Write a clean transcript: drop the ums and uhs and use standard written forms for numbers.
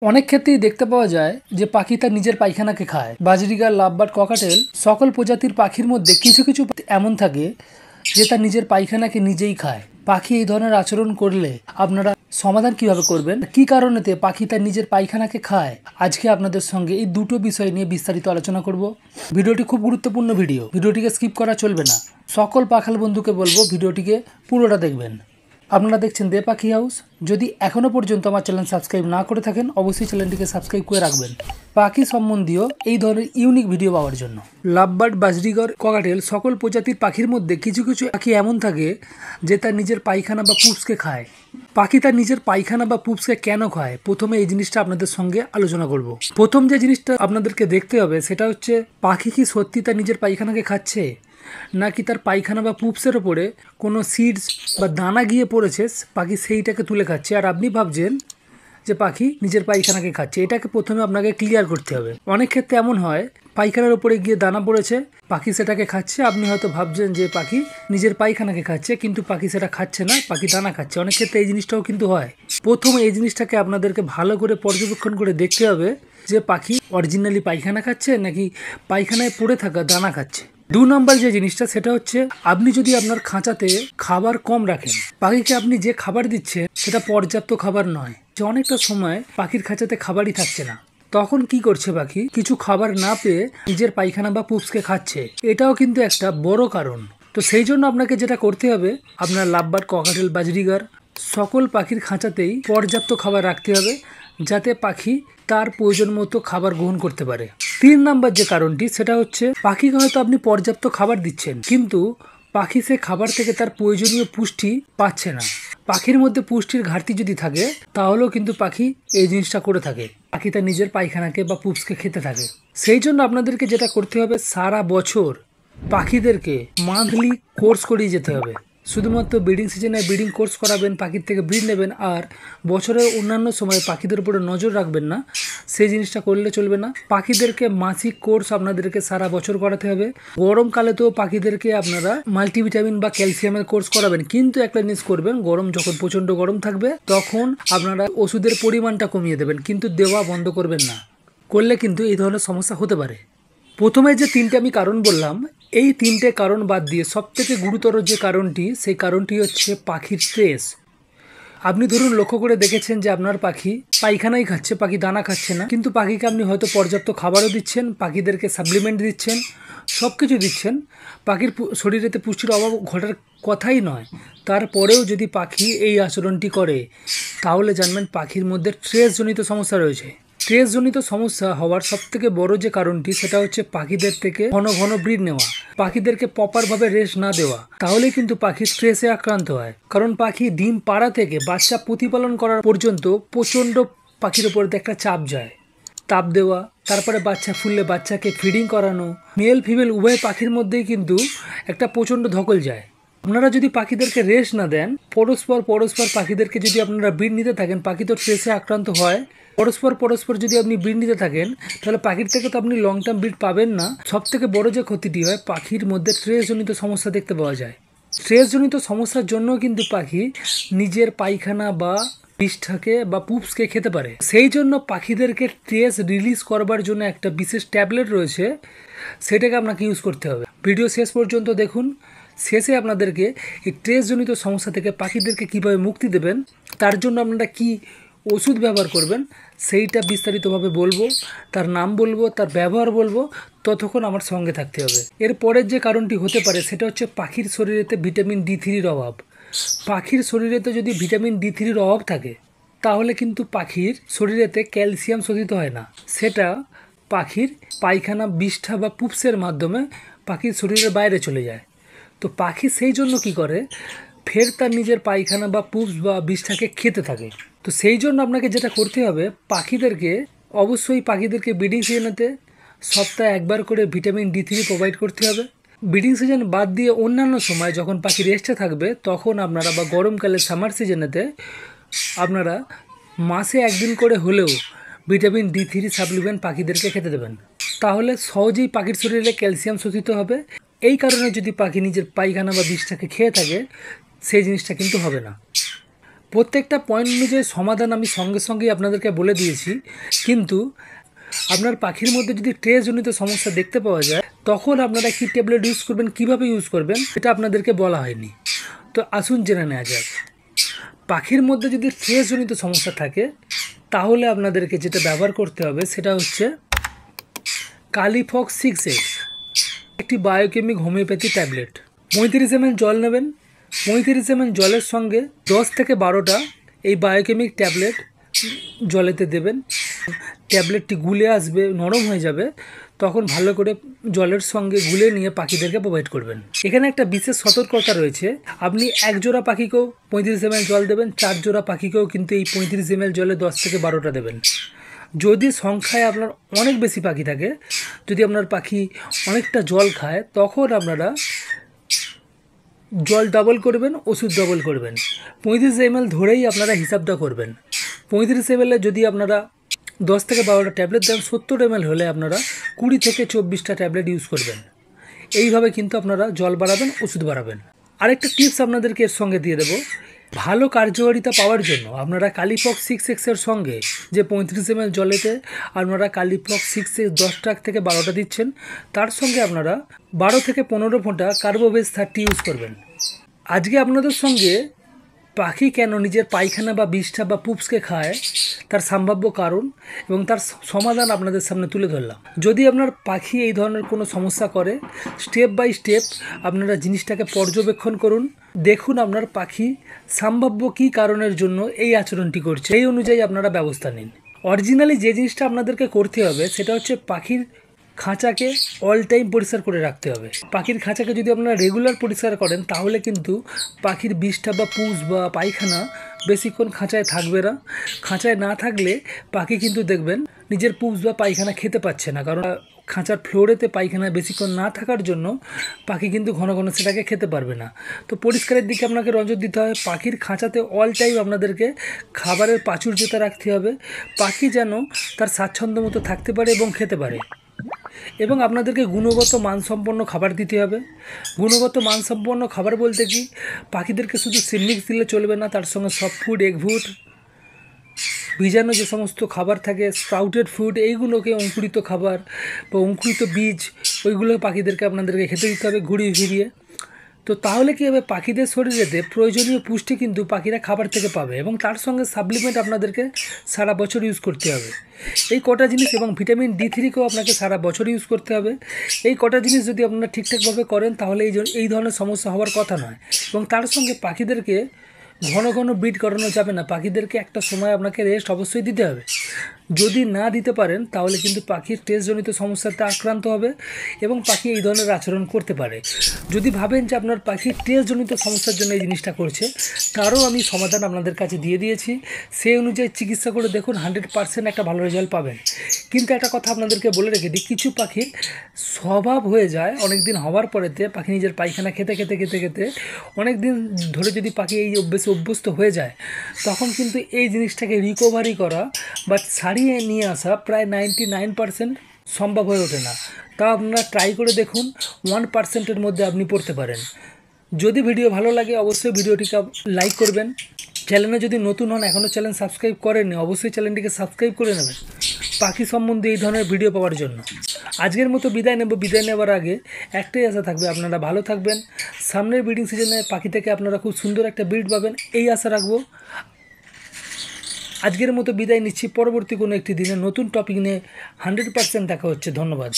অনেক ক্ষেত্রেই দেখতে পাওয়া যায় যে পাখি তার নিজের পায়খানাকে খায়। বাজরিগার, লাভবার্ড, ককাটেল সকল প্রজাতির পাখির মধ্যে কিছু কিছু এমন থাকে যে তার নিজের পায়খানাকে নিজেই খায়। পাখি এই ধরনের আচরণ করলে আপনারা সমাধান কিভাবে করবেন, কি কারণেতে পাখি তার নিজের পায়খানাকে খায়, আজকে আপনাদের সঙ্গে এই দুটো বিষয় নিয়ে বিস্তারিত আলোচনা করব। ভিডিওটি খুব গুরুত্বপূর্ণ ভিডিওটিকে স্কিপ করা চলবে না। সকল পাখাল বন্ধুকে বলবো ভিডিওটিকে পুরোটা দেখবেন। আপনারা দেখছেন দে পাখি হাউস। যদি এখনো পর্যন্ত আমার চ্যানেল সাবস্ক্রাইব না করে থাকেন, অবশ্যই চ্যানেলটিকে সাবস্ক্রাইব করে রাখবেন পাখি সম্বন্ধীয় এই ধরনের ইউনিক ভিডিও পাওয়ার জন্য। লাভবার্ড, বাজরিগর, ককাটেল সকল প্রজাতির পাখির মধ্যে কিছু কিছু পাখি এমন থাকে যে তার নিজের পায়খানা বা পুপসকে খায়। পাখি তার নিজের পায়খানা বা পুপসকে কেন খায়, প্রথমে এই জিনিসটা আপনাদের সঙ্গে আলোচনা করব। প্রথম যে জিনিসটা আপনাদেরকে দেখতে হবে সেটা হচ্ছে পাখি কি সত্যি তার নিজের পায়খানাকে খাচ্ছে, নাকি তার পায়খানা বা পুপসের ওপরে কোনো সিডস বা দানা গিয়ে পড়েছে, পাখি সেইটাকে তুলে খাচ্ছে আর আপনি ভাবছেন যে পাখি নিজের পায়খানাকে খাচ্ছে। এটাকে প্রথমে আপনাকে ক্লিয়ার করতে হবে। অনেক ক্ষেত্রে এমন হয় পায়খানার ওপরে গিয়ে দানা পড়েছে, পাখি সেটাকে খাচ্ছে, আপনি হয়তো ভাবছেন যে পাখি নিজের পায়খানাকে খাচ্ছে, কিন্তু পাখি সেটা খাচ্ছে না, পাখি দানা খাচ্ছে। অনেক ক্ষেত্রে এই জিনিসটাও কিন্তু হয়। প্রথমে এই জিনিসটাকে আপনাদেরকে ভালো করে পর্যবেক্ষণ করে দেখতে হবে যে পাখি অরিজিনালি পায়খানা খাচ্ছে নাকি পায়খানায় পড়ে থাকা দানা খাচ্ছে। 2 নম্বর যে জিনিসটা সেটা হচ্ছে আপনি যদি আপনার খাঁচাতে খাবার কম রাখেন, পাখিকে আপনি যে খাবার দিচ্ছেন সেটা পর্যাপ্ত খাবার নয়, যে অনেকটা সময় পাখির খাঁচাতে খাবারই থাকছে না, তখন কি করছে পাখি কিছু খাবার না পেয়ে নিজের পায়খানা বা পুপসকে খাচ্ছে। এটাও কিন্তু একটা বড় কারণ। তো সেই জন্য আপনাকে যেটা করতে হবে, আপনার লাভবার্ড, ককাটেল, বাজরিগার সকল পাখির খাঁচাতেই পর্যাপ্ত খাবার রাখতে হবে, যাতে পাখি তার প্রয়োজন মতো খাবার গ্রহণ করতে পারে। 3 নম্বর যে কারণটি সেটা হচ্ছে পাখিকে হয়তো আপনি পর্যাপ্ত খাবার দিচ্ছেন, কিন্তু পাখি সে খাবার থেকে তার প্রয়োজনীয় পুষ্টি পাচ্ছে না। পাখির মধ্যে পুষ্টির ঘাটতি যদি থাকে তাহলেও কিন্তু পাখি এই জিনিসটা করে থাকে, পাখি তার নিজের পায়খানাকে বা পুপসকে খেতে থাকে। সেই জন্য আপনাদেরকে যেটা করতে হবে, সারা বছর পাখিদেরকে মান্থলি কোর্স করিয়ে যেতে হবে। শুধুমাত্র ব্রিডিং সিজনে ব্রিডিং কোর্স করাবেন, পাখির থেকে ব্রিড নেবেন, আর বছরের অন্যান্য সময় পাখিদের উপরে নজর রাখবেন না, সেই জিনিসটা করলে চলবে না। পাখিদেরকে মাসিক কোর্স আপনাদেরকে সারা বছর করাতে হবে। গরমকালে তো পাখিদেরকে আপনারা মাল্টিভিটামিন বা ক্যালসিয়ামের কোর্স করাবেন, কিন্তু একটা জিনিস করবেন, গরম যখন প্রচণ্ড গরম থাকবে তখন আপনারা ওষুধের পরিমাণটা কমিয়ে দেবেন, কিন্তু দেওয়া বন্ধ করবেন না। করলে কিন্তু এই ধরনের সমস্যা হতে পারে। প্রথমে যে 3টে আমি কারণ বললাম, এই 3টে কারণ বাদ দিয়ে সবথেকে গুরুতর যে কারণটি, সেই কারণটি হচ্ছে পাখির স্ট্রেস। আপনি ধরুন লক্ষ্য করে দেখেছেন যে আপনার পাখি পায়খানাই খাচ্ছে, পাখি দানা খাচ্ছে না, কিন্তু পাখিকে আপনি হয়তো পর্যাপ্ত খাবারও দিচ্ছেন, পাখিদেরকে সাপ্লিমেন্ট দিচ্ছেন, সব কিছু দিচ্ছেন, পাখির শরীরেতে পুষ্টির অভাব ঘটার কথাই নয়। তারপরেও যদি পাখি এই আচরণটি করে, তাহলে জানবেন পাখির মধ্যে স্ট্রেসজনিত সমস্যা রয়েছে। স্ট্রেসজনিত সমস্যা হওয়ার সবথেকে বড় যে কারণটি সেটা হচ্ছে পাখিদের থেকে ঘন ঘন ব্রিড নেওয়া, পাখিদেরকে প্রপারভাবে রেস্ট না দেওয়া। তাহলে কিন্তু পাখি স্ট্রেসে আক্রান্ত হয়। কারণ পাখি ডিম পাড়া থেকে বাচ্চা প্রতিপালন করার পর্যন্ত প্রচণ্ড পাখির উপর একটা চাপ যায়। তাপ দেওয়া, তারপরে বাচ্চা ফুললে বাচ্চাকে ফিডিং করানো, মেল ফিমেল উভয় পাখির মধ্যেই কিন্তু একটা প্রচণ্ড ধকল যায়। আপনারা যদি পাখিদেরকে রেস্ট না দেন, পরস্পর পাখিদেরকে যদি আপনারা ব্রিড নিতে থাকেন, পাখি তো স্ট্রেসে আক্রান্ত হয়। পরস্পর যদি আপনি ব্রিড নিতে থাকেন, তাহলে পাখির থেকে তো আপনি লং টার্ম ব্রিড পাবেন না। সব থেকে বড় যে ক্ষতিটি হয়, পাখির মধ্যে স্ট্রেসজনিত সমস্যা দেখতে পাওয়া যায়। স্ট্রেসজনিত সমস্যার জন্য কিন্তু পাখি নিজের পায়খানা বা বিষটাকে বা পুপসকে খেতে পারে। সেই জন্য পাখিদেরকে স্ট্রেস রিলিজ করবার জন্য একটা বিশেষ ট্যাবলেট রয়েছে, সেটাকে আপনাকে ইউজ করতে হবে। ভিডিও শেষ পর্যন্ত দেখুন। শেষে আপনাদেরকে এই স্ট্রেসজনিত সমস্যা থেকে পাখিদেরকে কিভাবে মুক্তি দেবেন, তার জন্য আপনারা কি ওষুধ ব্যবহার করবেন, সেইটা বিস্তারিতভাবে বলবো, তার নাম বলবো, তার ব্যবহার বলবো। ততক্ষণ আমার সঙ্গে থাকতে হবে। এর পরের যে কারণটি হতে পারে সেটা হচ্ছে পাখির শরীরেতে ভিটামিন D3-র অভাব। পাখির শরীরেতে যদি ভিটামিন D3-র অভাব থাকে, তাহলে কিন্তু পাখির শরীরেতে ক্যালসিয়াম শোধিত হয় না, সেটা পাখির পায়খানা, বিষ্ঠা বা পুপসের মাধ্যমে পাখির শরীরের বাইরে চলে যায়। তো পাখি সেই জন্য কি করে, ফের তার নিজের পায়খানা বা পুপস বা বিষটাকে খেতে থাকে। তো সেই জন্য আপনাকে যেটা করতে হবে, অবশ্যই পাখিদেরকে ব্রিডিং সিজনেতে সপ্তাহে একবার করে ভিটামিন D3 প্রোভাইড করতে হবে। ব্রিডিং সিজন বাদ দিয়ে অন্যান্য সময় যখন পাখি রেস্টে থাকবে, তখন আপনারা বা গরমকালে সামার সিজনেতে আপনারা মাসে একদিন করে হলেও ভিটামিন D3 সাপ্লিমেন্ট পাখিদেরকে খেতে দেবেন। তাহলে সহজেই পাখির শরীরে ক্যালসিয়াম শোষিত হবে। এই কারণে যদি পাখি নিজের পায়খানা বা বিষটাকে খেয়ে থাকে, সেই জিনিসটা কিন্তু হবে না। প্রত্যেকটা পয়েন্ট অনুযায়ী সমাধান আমি সঙ্গে সঙ্গেই আপনাদেরকে বলে দিয়েছি, কিন্তু আপনার পাখির মধ্যে যদি ট্রেজনিত সমস্যা দেখতে পাওয়া যায় তখন আপনারা কী ট্যাবলেট ইউজ করবেন, কিভাবে ইউজ করবেন এটা আপনাদেরকে বলা হয়নি। তো আসুন জেনে নেওয়া যাক। পাখির মধ্যে যদি ট্রেজনিত সমস্যা থাকে তাহলে আপনাদেরকে যেটা ব্যবহার করতে হবে সেটা হচ্ছে কালিফক্স 6X, একটি বায়োকেমিক হোমিওপ্যাথি ট্যাবলেট। 35 ml জল নেবেন। 35 ml জলের সঙ্গে 10 থেকে 12টা এই বায়োকেমিক ট্যাবলেট জলেতে দেবেন। ট্যাবলেটটি গুলে আসবে, নরম হয়ে যাবে, তখন ভালো করে জলের সঙ্গে গুলে নিয়ে পাখিদেরকে প্রোভাইড করবেন। এখানে একটা বিশেষ সতর্কতা রয়েছে, আপনি এক জোড়া পাখিকেও 35 ml জল দেবেন, 4 জোড়া পাখিকেও কিন্তু এই 35 ml জলে 10 থেকে 12টা দেবেন। যদি সংখ্যায় আপনার অনেক বেশি পাখি থাকে, যদি আপনার পাখি অনেকটা জল খায়, তখন আপনারা জল ডাবল করবেন, ওষুধ ডাবল করবেন। 35 ml ধরেই আপনারা হিসাবটা করবেন। 35 ml যদি আপনারা 10 থেকে 12টা ট্যাবলেট দেন, 70 ml হলে আপনারা 20 থেকে 24টা ট্যাবলেট ইউজ করবেন। এইভাবে কিন্তু আপনারা জল বাড়াবেন, ওষুধ বাড়াবেন। আরেকটা টিপস আপনাদেরকে এর সঙ্গে দিয়ে দেবো, ভালো কার্যকারিতা পাওয়ার জন্য আপনারা কালিফক্স 6X এর সঙ্গে যে 35 ml জলেতে আপনারা কালিফক্স 6X 10টা থেকে 12টা দিচ্ছেন, তার সঙ্গে আপনারা 12 থেকে 15 ফোঁটা কার্বোভেজ 30 ইউজ করবেন। আজকে আপনাদের সঙ্গে পাখি কেন নিজের পায়খানা বা বিষ্ঠা বা পুপসকে খায় তার সম্ভাব্য কারণ এবং তার সমাধান আপনাদের সামনে তুলে ধরলাম। যদি আপনার পাখি এই ধরনের কোনো সমস্যা করে, স্টেপ বাই স্টেপ আপনারা জিনিসটাকে পর্যবেক্ষণ করুন, দেখুন আপনার পাখি সম্ভাব্য কী কারণের জন্য এই আচরণটি করছে, এই অনুযায়ী আপনারা ব্যবস্থা নিন। অরিজিনালি যে জিনিসটা আপনাদেরকে করতে হবে সেটা হচ্ছে পাখির খাঁচাকে অল টাইম পরিষ্কার করে রাখতে হবে। পাখির খাঁচাকে যদি আপনারা রেগুলার পরিষ্কার করেন তাহলে কিন্তু পাখির বিষ্ঠা বা পুষ বা পায়খানা বেশিক্ষণ খাঁচায় থাকবে না। খাঁচায় না থাকলে পাখি কিন্তু দেখবেন নিজের পুষ বা পায়খানা খেতে পাচ্ছে না, কারণ খাঁচার ফ্লোরেতে পায়খানা বেশিক্ষণ না থাকার জন্য পাখি কিন্তু ঘন ঘন সেটাকে খেতে পারবে না। তো পরিষ্কারের দিকে আপনাকে নজর দিতে হবে। পাখির খাঁচাতে অল টাইম আপনাদেরকে খাবারের প্রাচুর্যতা রাখতে হবে, পাখি যেন তার স্বাচ্ছন্দ্য মতো থাকতে পারে এবং খেতে পারে। এবং আপনাদেরকে গুণগত মানসম্পন্ন খাবার দিতে হবে। গুণগত মানসম্পন্ন খাবার বলতে কি, পাখিদেরকে শুধু সিমিক্স দিলে চলবে না, তার সঙ্গে সফট ফুড, এগ ফুড, ভিজানো যে সমস্ত খাবার থাকে, স্প্রাউটেড ফুড, এইগুলোকে অঙ্কুরিত খাবার বা অঙ্কুরিত বীজ, ওইগুলো পাখিদেরকে আপনাদেরকে খেতে দিতে হবে ঘুরিয়ে ফিরিয়ে। তো তাহলে কী হবে, পাখিদের শরীরেতে প্রয়োজনীয় পুষ্টি কিন্তু পাখিরা খাবার থেকে পাবে এবং তার সঙ্গে সাপ্লিমেন্ট আপনাদেরকে সারা বছর ইউজ করতে হবে। এই কটা জিনিস এবং ভিটামিন D3কেও আপনাকে সারা বছর ইউজ করতে হবে। এই কটা জিনিস যদি আপনারা ঠিকঠাকভাবে করেন তাহলে এই ধরনের সমস্যা হওয়ার কথা নয়। এবং তার সঙ্গে পাখিদেরকে ঘন ঘন ব্রিড করানো যাবে না, পাখিদেরকে একটা সময় আপনাকে রেস্ট অবশ্যই দিতে হবে। যদি না দিতে পারেন তাহলে কিন্তু পাখির টেস্টজনিত সমস্যাতে আক্রান্ত হবে এবং পাখি এই ধরনের আচরণ করতে পারে। যদি ভাবেন যে আপনার পাখির টেস্টজনিত সমস্যার জন্য এই জিনিসটা করছে, তারও আমি সমাধান আপনাদের কাছে দিয়ে দিয়েছি। সেই অনুযায়ী চিকিৎসা করে দেখুন, 100% একটা ভালো রেজাল্ট পাবেন। কিন্তু একটা কথা আপনাদেরকে বলে রেখে দিই, কিছু পাখির স্বভাব হয়ে যায়, অনেক দিন হওয়ার পরেতে পাখি নিজের পায়খানা খেতে খেতে খেতে খেতে অনেক দিন ধরে যদি পাখি এই অভ্যেসে অভ্যস্ত হয়ে যায়, তখন কিন্তু এই জিনিসটাকে রিকভারি করা বা ছাড়িয়ে নিয়ে আসা প্রায় 99% সম্ভব হয়ে ওঠে না। তা আপনারা ট্রাই করে দেখুন, 1%-এর মধ্যে আপনি পড়তে পারেন। যদি ভিডিও ভালো লাগে অবশ্যই ভিডিওটিকে লাইক করবেন। চ্যানেলে যদি নতুন হন, এখনও চ্যানেল সাবস্ক্রাইব করেননি, অবশ্যই চ্যানেলটিকে সাবস্ক্রাইব করে নেবেন পাখি সম্বন্ধে এই ধরনের ভিডিও পাওয়ার জন্য। আজকের মতো বিদায় নেব। বিদায় নেওয়ার আগে একটাই আশা থাকবে, আপনারা ভালো থাকবেন। সামনের ব্রিডিং সিজনে পাখি থেকে আপনারা খুব সুন্দর একটা ব্রিড পাবেন, এই আশা রাখবো। আজকের মতো বিদায় নিচ্ছি। পরবর্তী কোনো একটি দিনে নতুন টপিক নিয়ে 100% দেখা হচ্ছে। ধন্যবাদ।